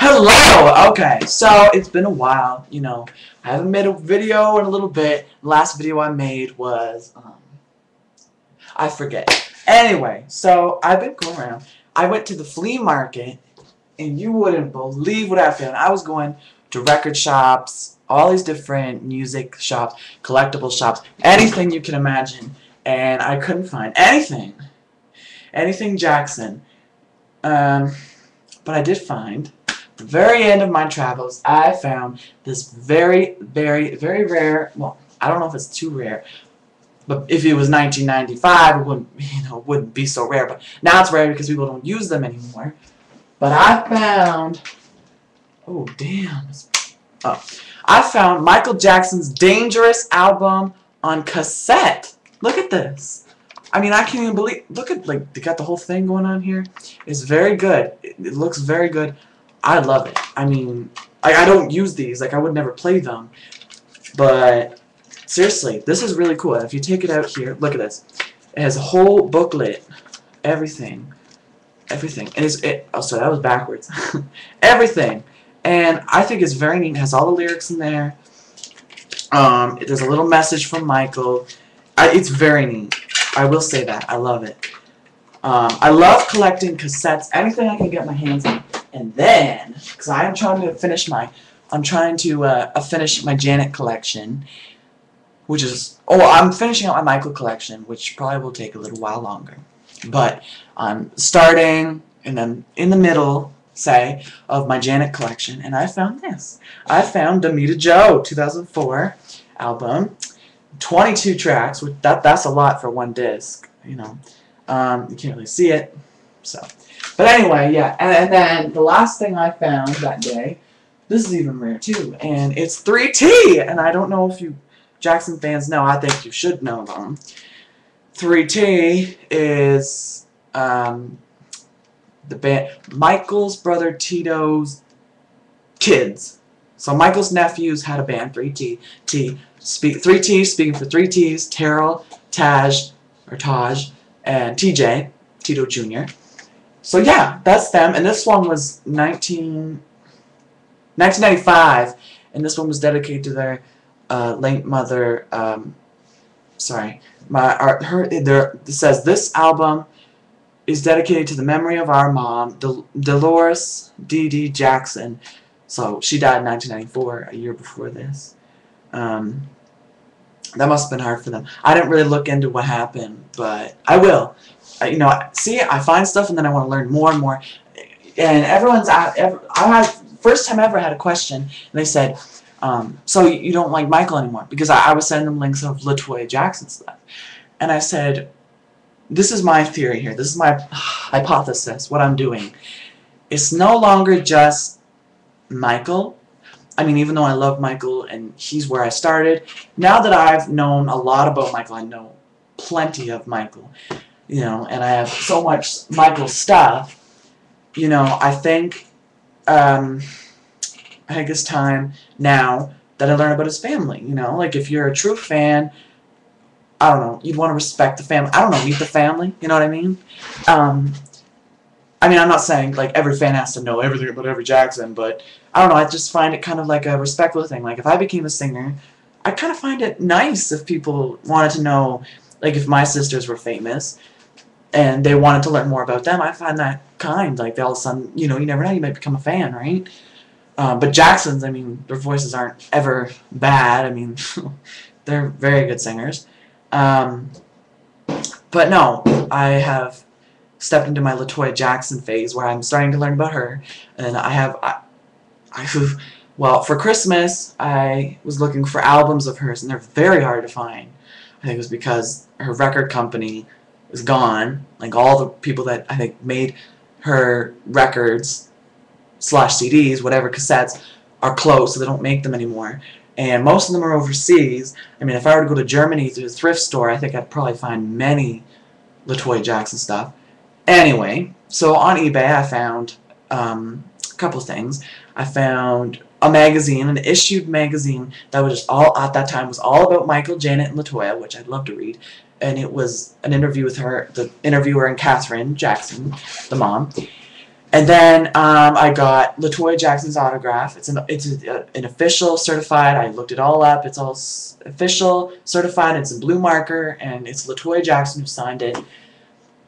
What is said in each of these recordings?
Hello! Okay, so it's been a while, you know. I haven't made a video in a little bit. The last video I made was, I forget. Anyway, so I've been going around. I went to the flea market, and you wouldn't believe what I found. I was going to record shops, all these different music shops, collectible shops, anything you can imagine, and I couldn't find anything. Anything Jackson. But I did find, the very end of my travels, I found this very, very, very rare, well, I don't know if it's too rare, but if it was 1995, it wouldn't be so rare, but now it's rare because people don't use them anymore. But I found, oh damn, I found Michael Jackson's Dangerous album on cassette. Look at this. I mean, I can't even believe, look at, like, they got the whole thing going on here. It's very good. It looks very good. I love it. I mean, I don't use these. Like, I would never play them. But, seriously, this is really cool. And if you take it out here, look at this. It has a whole booklet. Everything. Everything. And oh, sorry, that was backwards. Everything. And I think it's very neat. It has all the lyrics in there. There's a little message from Michael. It's very neat. I will say that. I love it. I love collecting cassettes. Anything I can get my hands on. And then, because I'm trying to finish finish my Janet collection, which is, I'm finishing out my Michael collection, which probably will take a little while longer. But I'm starting, and I'm in the middle, say, of my Janet collection, and I found this. I found Damita Joe 2004 album, 22 tracks, which that's a lot for one disc, you know. You can't really see it, so. But anyway, yeah, and then the last thing I found that day, this is even rare too, and it's 3T, and I don't know if you Jackson fans know, I think you should know them. 3T is the band, Michael's brother Tito's kids. So Michael's nephews had a band, 3T. 3T, speaking for 3Ts, Terrell, Taj, and TJ, Tito Jr. So yeah, that's them, and this one was 1995, and this one was dedicated to their late mother. Sorry, it says this album is dedicated to the memory of our mom, Dolores D.D. Jackson. So she died in 1994, a year before this. That must have been hard for them. I didn't really look into what happened, but I will. You know, see, I find stuff and then I want to learn more and more. And first time I ever had a question, and they said, so you don't like Michael anymore? Because I was sending them links of LaToya Jackson stuff. And I said, this is my theory here. This is my hypothesis, what I'm doing. It's no longer just Michael. I mean, even though I love Michael and he's where I started, now that I've known a lot about Michael, I know plenty of Michael, you know, and I have so much Michael stuff, you know, I think it's time now that I learn about his family, you know, like if you're a true fan, I don't know, you'd want to respect the family, I don't know, meet the family, you know what I mean? I mean, I'm not saying, like, every fan has to know everything about every Jackson, but, I don't know, I just find it kind of like a respectful thing. Like, if I became a singer, I kind of find it nice if people wanted to know, like, if my sisters were famous, and they wanted to learn more about them, I find that kind. Like, all of a sudden, you know, you never know, you might become a fan, right? But Jacksons, I mean, their voices aren't ever bad. I mean, they're very good singers. But no, I have stepped into my LaToya Jackson phase where I'm starting to learn about her, and well, for Christmas I was looking for albums of hers, and they're very hard to find. I think it was because her record company is gone. Like, all the people that I think made her records / CDs, whatever, cassettes, are closed, so they don't make them anymore. And most of them are overseas. I mean, if I were to go to Germany to a thrift store, I think I'd probably find many LaToya Jackson stuff. Anyway, so on eBay I found a couple things. I found a magazine, an issued magazine that was just at that time was all about Michael, Janet, and LaToya, which I'd love to read. And it was an interview with her, the interviewer, and Catherine Jackson, the mom. And then I got LaToya Jackson's autograph. It's an official certified. I looked it all up. It's all official certified. It's in blue marker, and it's LaToya Jackson who signed it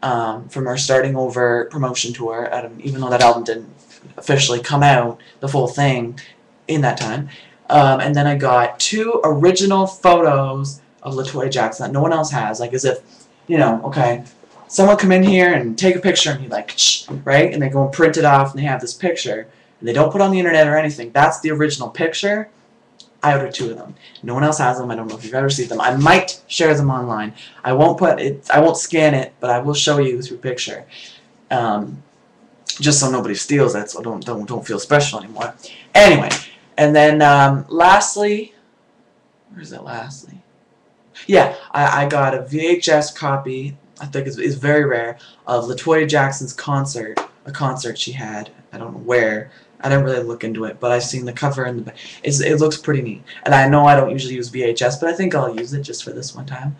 from her starting over promotion tour. Even though that album didn't officially come out, the full thing, in that time. And then I got 2 original photos of LaToya Jackson that no one else has. Like as if, okay, someone come in here and take a picture and be like, right? And they go and print it off and they have this picture. And they don't put it on the internet or anything. That's the original picture. I ordered 2 of them. No one else has them. I don't know if you've ever seen them. I might share them online. I won't scan it, but I will show you through picture. Just so nobody steals it, so don't feel special anymore. Anyway, and then lastly, where is it lastly? Yeah, I got a VHS copy, I think it's very rare, of LaToya Jackson's concert, a concert she had, I don't know where. I didn't really look into it, but I've seen the cover and it looks pretty neat. And I know I don't usually use VHS, but I think I'll use it just for this one time.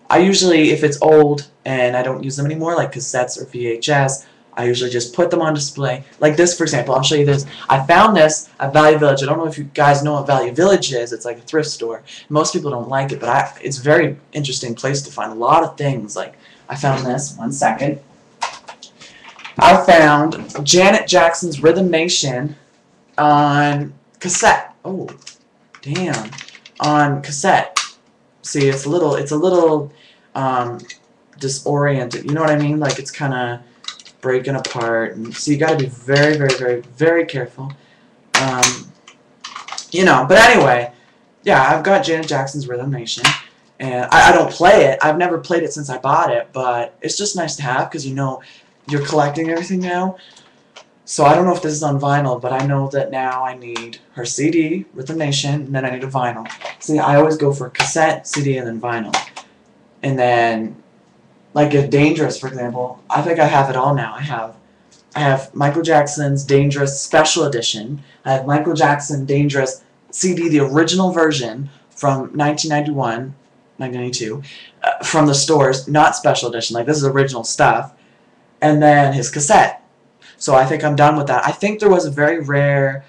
I usually, if it's old and I don't use them anymore, like cassettes or VHS, I usually just put them on display. Like this, for example, I'll show you this. I found this at Value Village. I don't know if you guys know what Value Village is. It's like a thrift store. Most people don't like it, but it's a very interesting place to find a lot of things. Like, I found this. One second. I found Janet Jackson's Rhythm Nation on cassette. Oh, damn. On cassette. See, it's a little disoriented. You know what I mean? Like, it's kind of breaking apart. And so you got to be very, very, very, very careful. But anyway, yeah, I've got Janet Jackson's Rhythm Nation. And I don't play it. I've never played it since I bought it, but it's just nice to have because you're collecting everything now. So I don't know if this is on vinyl, but I know that now I need her CD, Rhythm Nation, and then I need a vinyl. See, I always go for cassette, CD, and then vinyl. And then, like if Dangerous, for example, I think I have it all now. I have Michael Jackson's Dangerous Special Edition. I have Michael Jackson Dangerous CD, the original version from 1991, 1992, from the stores, not Special Edition. Like, this is original stuff. And then his cassette. So I think I'm done with that. I think there was a very rare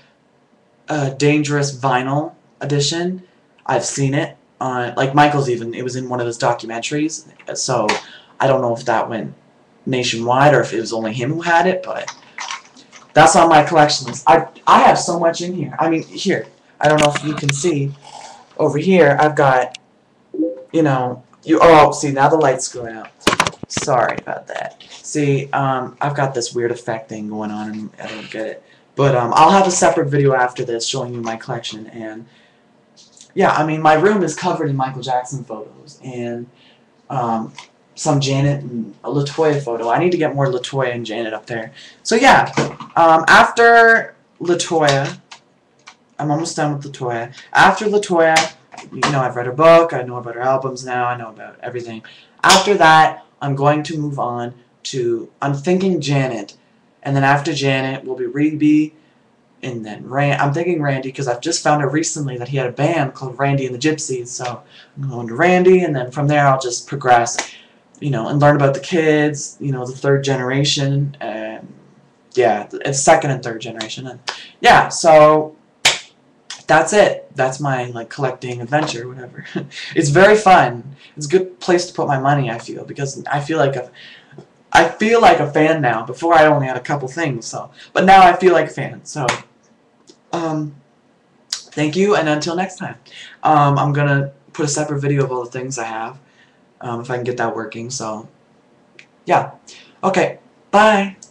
Dangerous vinyl edition. I've seen it on, like Michael's even, it was in one of his documentaries. So I don't know if that went nationwide or if it was only him who had it, but that's on my collection list. I have so much in here. I mean, here, I don't know if you can see. Over here, I've got, oh, see, now the light's going out. Sorry about that. See, I've got this weird effect thing going on, and I don't get it. But I'll have a separate video after this showing you my collection. And yeah, I mean, my room is covered in Michael Jackson photos and some Janet and a LaToya photo. I need to get more LaToya and Janet up there. So yeah, after LaToya, I'm almost done with LaToya. After LaToya, I've read her book. I know about her albums now. I know about everything. After that, I'm going to move on to, I'm thinking Janet, and then after Janet will be Rigby, and then I'm thinking Randy, because I've just found out recently that he had a band called Randy and the Gypsies, so I'm going to Randy, and then from there I'll just progress, and learn about the kids, the 3rd generation, and yeah, it's 2nd and 3rd generation, and yeah, so that's it. That's my collecting adventure, whatever. It's very fun. It's a good place to put my money, I feel, because I feel like a fan now. Before I only had a couple things, but now I feel like a fan. So thank you, and until next time. I'm gonna put a separate video of all the things I have, if I can get that working. So yeah. Okay. Bye.